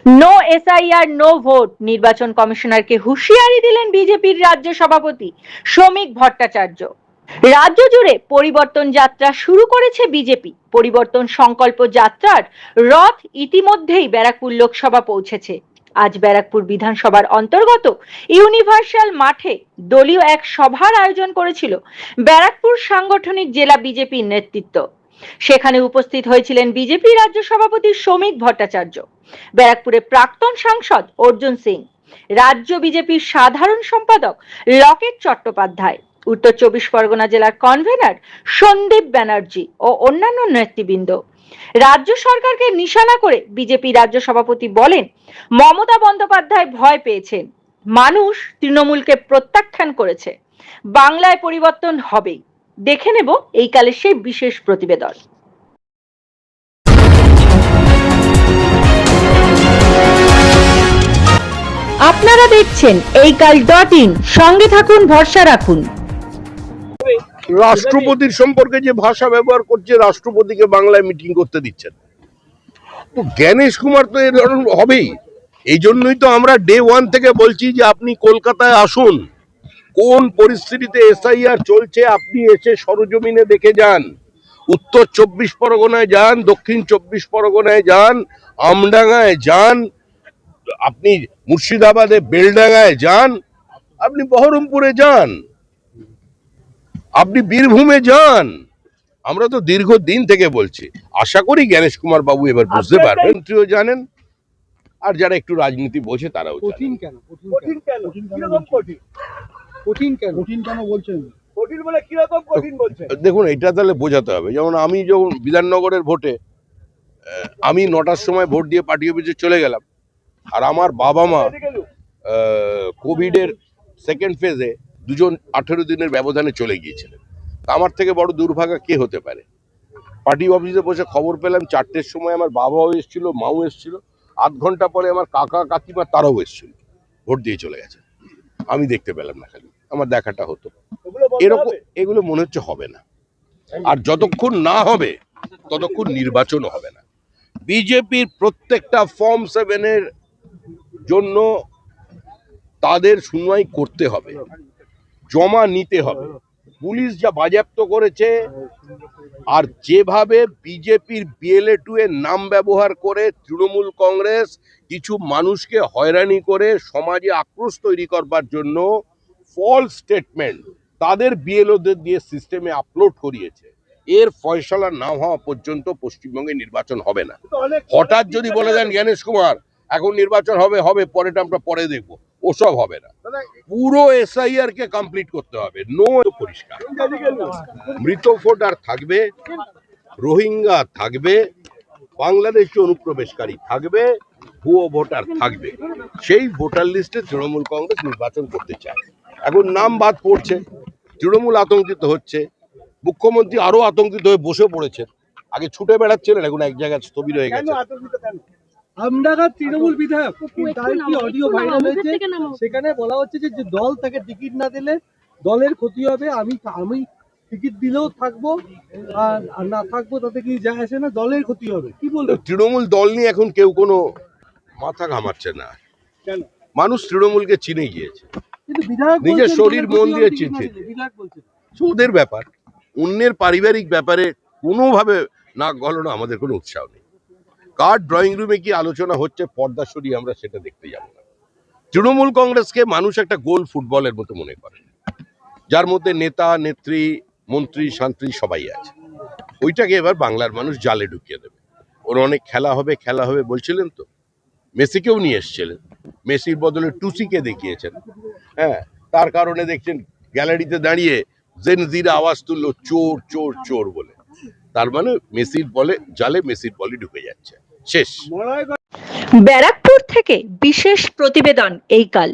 No SIR no vote, নির্বাচন কমিশনারকে হুঁশিয়ারি দিলেন বিজেপির রাজ্য সভাপতি শ্রমিক ভট্টাচার্য। রাজ্য জুড়ে পরিবর্তন যাত্রা শুরু করেছে বিজেপি। পরিবর্তন সংকল্প যাত্রার রথ ইতিমধ্যেই ব্যারাকপুর লোকসভা পৌঁছেছে। আজ ব্যারাকপুর বিধানসভার অন্তর্গত ইউনিভার্সাল মাঠে দলীয় এক সভার আয়োজন করেছিল ব্যারাকপুর সাংগঠনিক জেলা বিজেপির নেতৃত্ব। সেখানে উপস্থিত হয়েছিলেন বিজেপি রাজ্য সভাপতি শ্রমিক ভট্টাচার্য, ব্যারাকপুরের প্রাক্তন সাংসদ অর্জুন সিং, রাজ্য বিজেপির সাধারণ সম্পাদক লকেট চট্টোপাধ্যায়, উত্তর চব্বিশ পরগনা জেলার কনভেনার সন্দীপ ব্যানার্জি ও অন্যান্য নেতৃবৃন্দ। রাজ্য সরকারকে নিশানা করে বিজেপি রাজ্য সভাপতি বলেন, মমতা বন্দ্যোপাধ্যায় ভয় পেয়েছেন, মানুষ তৃণমূলকে প্রত্যাখ্যান করেছে, বাংলায় পরিবর্তন হবেই। দেখে নেব এই কালের সেই বিশেষ প্রতিবেদন। আপনারা দেখছেন এইকাল.in, সঙ্গে থাকুন, ভরসা রাখুন। রাষ্ট্রপতির সম্পর্কে যে ভাষা ব্যবহার করছে, রাষ্ট্রপতিকে বাংলায় মিটিং করতে দিচ্ছেন, তো জ্ঞানেশ কুমার তো এ ধরনের হবেই। এই জন্যই তো আমরা ডে ওয়ান থেকে বলছি যে আপনি কলকাতায় আসুন, কোন পরিস্থিতিতে এসআইআর চলছে আপনি এসে সরজমিনে দেখে যান। উত্তর চব্বিশ পরগনায় যান, দক্ষিণ চব্বিশ পরগনায় যান, আমডাঙ্গায় যান, আপনি মুর্শিদাবাদে বেলডাঙ্গায় যান, আপনি বহরমপুরে যান, আপনি বীরভূমে যান। আমরা তো দীর্ঘদিন থেকে বলছি, আশা করি জ্ঞানেশ কুমার বাবু এবার বুঝতে পারবেন, মন্ত্রীও জানেন, আর যারা একটু রাজনীতি বোঝে তারাও দেখুন, এটা তাহলে বোঝাতে হবে। যেমন আমি যখন বিধাননগরের ভোটে আমি 9টার সময় ভোট দিয়ে পার্টি অফিসে চলে গেলাম, আর আমার বাবা মা কোভিডের সেকেন্ড ফেজে দুজন 18 দিনের ব্যবধানে চলে গিয়েছিলেন। আমার থেকে বড় দুর্ভাগা কে হতে পারে? পার্টি অফিসে বসে খবর পেলাম 4টের সময় আমার বাবাও এসেছিল, মাও এসেছিল, আধ ঘন্টা পরে আমার কাকা কাকিমা তারাও এসেছিল, ভোট দিয়ে চলে গেছে। আমি দেখতে পেলাম না, খালি আমার দেখাটা হতো। এরকম এগুলো মনে হচ্ছে হবে না, আর যতক্ষণ না হবে ততক্ষণ নির্বাচন হবে না। বিজেপির প্রত্যেকটা ফর্ম 7-এর জন্য তাদের শুনানি করতে হবে, জমা নিতে হবে। পুলিশ যা বাজেয়াপ্ত করেছে, আর যেভাবে বিজেপির BLA-2 এর নাম ব্যবহার করে তৃণমূল কংগ্রেস কিছু মানুষকে হয়রানি করে সমাজে আক্রোশ তৈরি করবার জন্য ফলস স্টেটমেন্ট তাদের BLO-দের দিয়ে সিস্টেমে আপলোড করিয়েছে, এর ফয়সালা না হওয়া পর্যন্ত পশ্চিমবঙ্গে নির্বাচন হবে না। হঠাৎ যদি বলে দেন জ্ঞানেশ কুমার এখন নির্বাচন হবে, পরেটা আমরা পরে দেখবো, ওসব হবে না। পুরো SIR কে কমপ্লিট করতে হবে। নো পরিষ্কার, মৃত ভোটার থাকবে, রোহিঙ্গা থাকবে, বাংলাদেশি অনুপ্রবেশকারী থাকবে, ভুয়ো ভোটার থাকবে। সেই ভোটার লিস্টে তৃণমূল কংগ্রেস নির্বাচন করতে চায়। এখন নাম বাদ পড়ছে, তৃণমূল আতঙ্কিত হচ্ছে, মুখ্যমন্ত্রী আরো আতঙ্কিত হয়ে বসে পড়েছেন। আগে ছুটে বেড়াচ্ছিলেন, এখন এক জায়গায় স্থবির হয়ে গেছে। আমডাঙ্গার তৃণমূল বিধায়ক, তার কি অডিও ভাইরাল হয়েছে, সেখানে বলা হচ্ছে যে দল তাকে টিকিট না দিলে দলের ক্ষতি হবে, আমি টিকিট দিলেও থাকবো আর না থাকবো তাতে কি যায় আসে না, দলের ক্ষতি হবে। কি বলবো? তৃণমূল দল নিয়ে এখন কেউ কোনো মাথা ঘামাচ্ছে না। কেন? মানুষ তৃণমূলকে চিনে গিয়েছে, কিন্তু বিধায়ক নিজের শরীর মন দিয়ে চিনছে, চিনছে। বিধায়ক বলছে ওদের ব্যাপার, অন্যের পারিবারিক ব্যাপারে কোনোভাবে নাক গলানো আমাদের কোনো উৎসাহ নেই। কার ড্রয়িং রুমে কি আলোচনা হচ্ছে পর্দা সরিয়ে আমরা সেটা দেখতে যাব না। তৃণমূল কংগ্রেসকে মানুষ একটা গোল ফুটবলের মতো মনে করে, যার মধ্যে নেতা নেত্রী মন্ত্রী শান্ত্রী সবাই আছে। ওইটাকে এবার বাংলার মানুষ জালে ঢুকিয়ে দেবে। ওর অনেক খেলা হবে বলছিলেন তো, মেসিকেও নিয়ে এসেছিলেন, মেসির বদলে টুসিকে দেখিয়েছেন। হ্যাঁ, তার কারণে দেখছেন গ্যালারিতে দাঁড়িয়ে জেনজিরা আওয়াজ তুললো চোর চোর চোর বলে। তার মানে মেসির বলে জালে মেসির বলে ঢুকে যাচ্ছে। শেষ। ব্যারাকপুর থেকে বিশেষ প্রতিবেদন এইকাল।